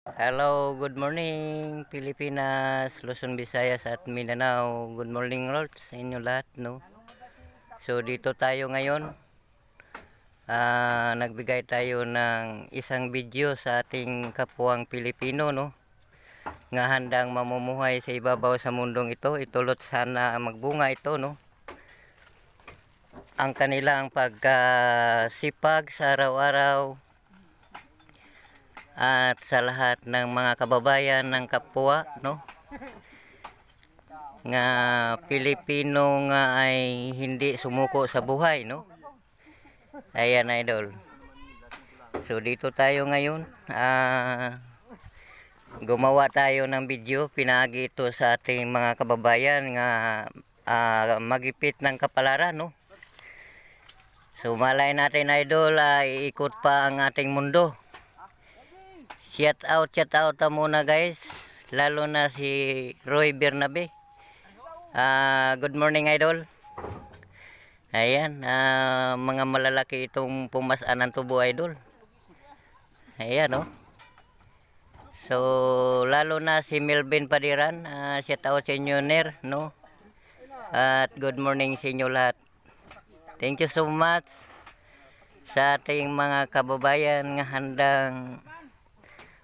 Hello, good morning Pilipinas, Luzon, Visayas at Mindanao. Good morning Lord sa inyo lahat, no? So dito tayo ngayon. Nagbigay tayo ng isang video sa ating kapwang Pilipino, no? Nga handang mamumuhay sa ibabaw sa mundong ito. Itulot sana magbunga ito, no? Ang kanilang pagkasipag sa araw-araw at sa lahat ng mga kababayan ng kapwa, no? Nga Pilipino nga ay hindi sumuko sa buhay, no? Ayan, idol. So dito tayo ngayon, gumawa tayo ng video, pinagi ito sa ating mga kababayan nga magipit ng kapalaran, no? So malay natin, idol, iikot pa ang ating mundo. Shout out muna guys, lalo na si Roy Bernabe. Good morning, idol. Ayan, mga malalaki itong pumasaan ng tubo, idol. Ayan, no? So, lalo na si Melvin Padiran, shout out sa inyo, Ner, no? At good morning sa inyo lahat. Thank you so much sa ating mga kababayan nga handang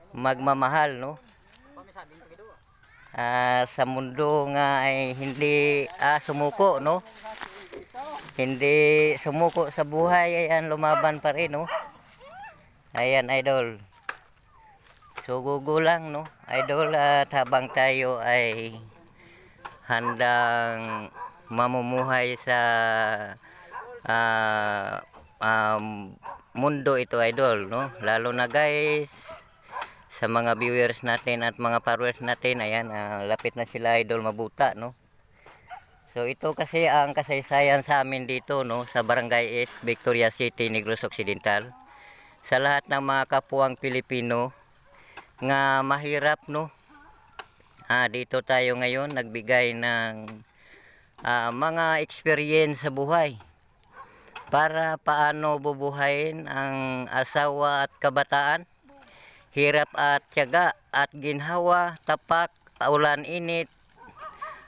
magmamahal, no? Sa mundo nga ay hindi sumuko, no? Hindi sumuko sa buhay, ayan, lumaban pa rin, no? Ayan, idol. So gugulang, no, idol, at habang tayo ay handang mamumuhay sa mundo ito, idol, no? Lalo na guys, sa mga viewers natin at mga followers natin, ayan, lapit na sila, idol, mabuta, no? So ito kasi ang kasaysayan sa amin dito, no, sa Barangay 8, Victoria City, Negros Occidental. Sa lahat ng mga kapwang Pilipino nga mahirap, no, dito tayo ngayon nagbigay ng mga experience sa buhay para paano bubuhayin ang asawa at kabataan. Hirap at tiyaga at ginhawa, tapak, ulan, init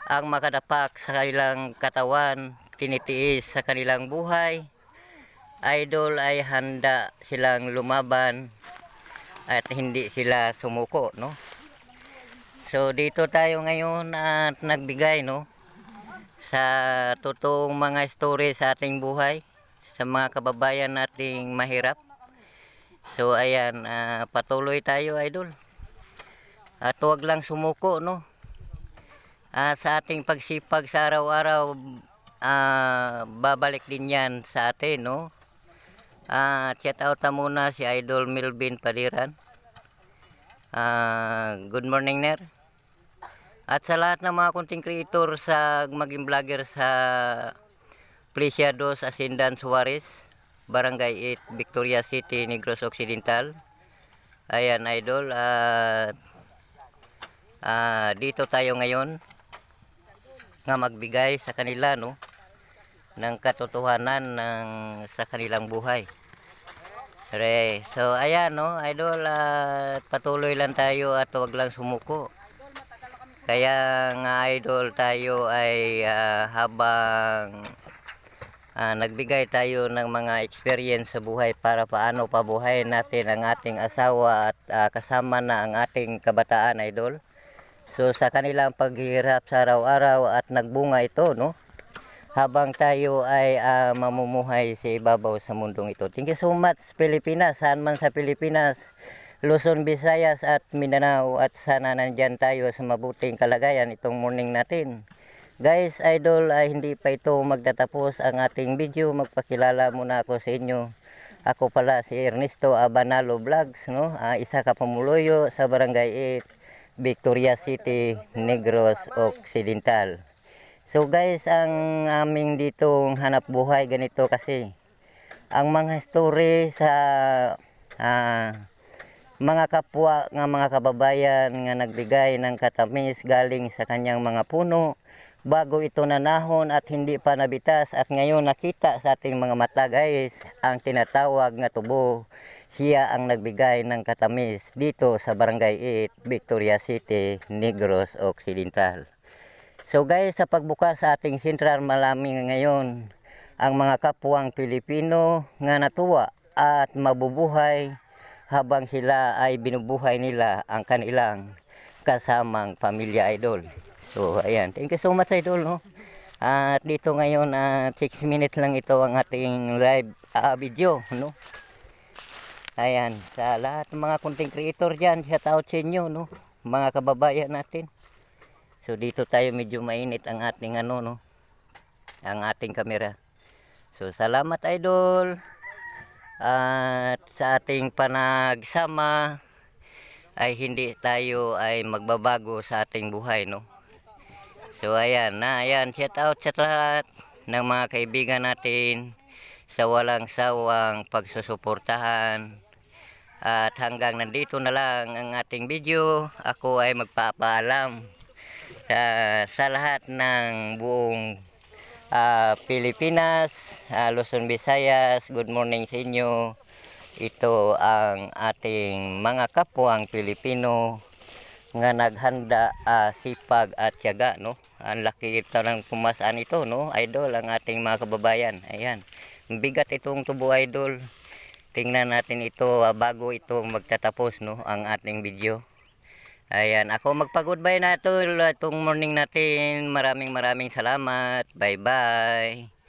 ang makadapak sa kanilang katawan, tinitiis sa kanilang buhay. Idol, ay handa silang lumaban at hindi sila sumuko, no? So dito tayo ngayon at nagbigay, no, sa totoong mga story sa ating buhay, sa mga kababayan nating mahirap. So ayan, patuloy tayo, idol. At huwag lang sumuko, no? Sa ating pagsipag sa araw-araw, babalik din yan sa atin, no? Shout out muna si Idol Melvin Padiran. Good morning, Ner. At sa lahat ng mga content creator sa maging vlogger sa Preciados Asindan Suarez, Barangay 8, Victoria City, Negros Occidental. Ayan, idol, dito tayo ngayon nga magbigay sa kanila, no, ng katotohanan ng sa kanilang buhay. So ayan, no, idol, patuloy lang tayo at huwag lang sumuko. Kaya nga, idol, tayo ay habang nagbigay tayo ng mga experience sa buhay para paano pabuhayin natin ang ating asawa at kasama na ang ating kabataan, idol. So sa kanilang paghihirap sa araw-araw at nagbunga ito, no, habang tayo ay mamumuhay sa ibabaw sa mundong ito. Thank you so much, Pilipinas, saan man sa Pilipinas, Luzon, Visayas at Mindanao, at sana nandyan tayo sa mabuting kalagayan itong morning natin. Guys, idol, hindi pa ito magtatapos ang ating video. Magpakilala muna ako sa inyo. Ako pala si Ernesto Abanalo Vlogs, no? Isa ka pamuluyo sa Barangay 8, Victoria City, Negros Occidental. So guys, ang aming ditong hanap buhay ganito kasi. Ang mga story sa mga kapwa nga mga kababayan nga nagbigay ng katamis galing sa kanyang mga puno bago ito nanahon at hindi pa nabitas, at ngayon nakita sa ating mga mata, guys, ang tinatawag nga tubo. Siya ang nagbigay ng katamis dito sa Barangay 8, Victoria City, Negros Occidental. So guys, sa pagbukas sa ating sentral malaming ngayon ang mga kapwang Pilipino nga natuwa at mabubuhay habang sila ay binubuhay nila ang kanilang kasamang pamilya, idol. So ayan, thank you so much, idol, no? At dito ngayon 6 minutes lang ito ang ating live video, no? Ayan, sa lahat ng mga content creator dyan, shout out sa inyo, no? Mga kababayan natin. So dito tayo medyo mainit ang ating no? Ang ating kamera. So salamat, idol. At sa ating panagsama ay hindi tayo ay magbabago sa ating buhay, no? So ayan, shout out sa lahat ng mga kaibigan natin sa walang sawang pagsusuportahan. At hanggang nandito na lang ang ating video. Ako ay magpapaalam sa lahat ng buong Pilipinas, Luzon, Visayas. Good morning sa inyo. Ito ang ating mga kapwang Pilipino nga naghanda, sipag at tiyaga, no? Ang laki ito ng pumasaan ito, no? Idol, ang ating mga kababayan. Ayan, bigat itong tubo, idol. Tingnan natin ito bago ito magtatapos, no, ang ating video. Ayan, ako magpa-goodbye na ito itong morning natin. Maraming salamat. Bye bye.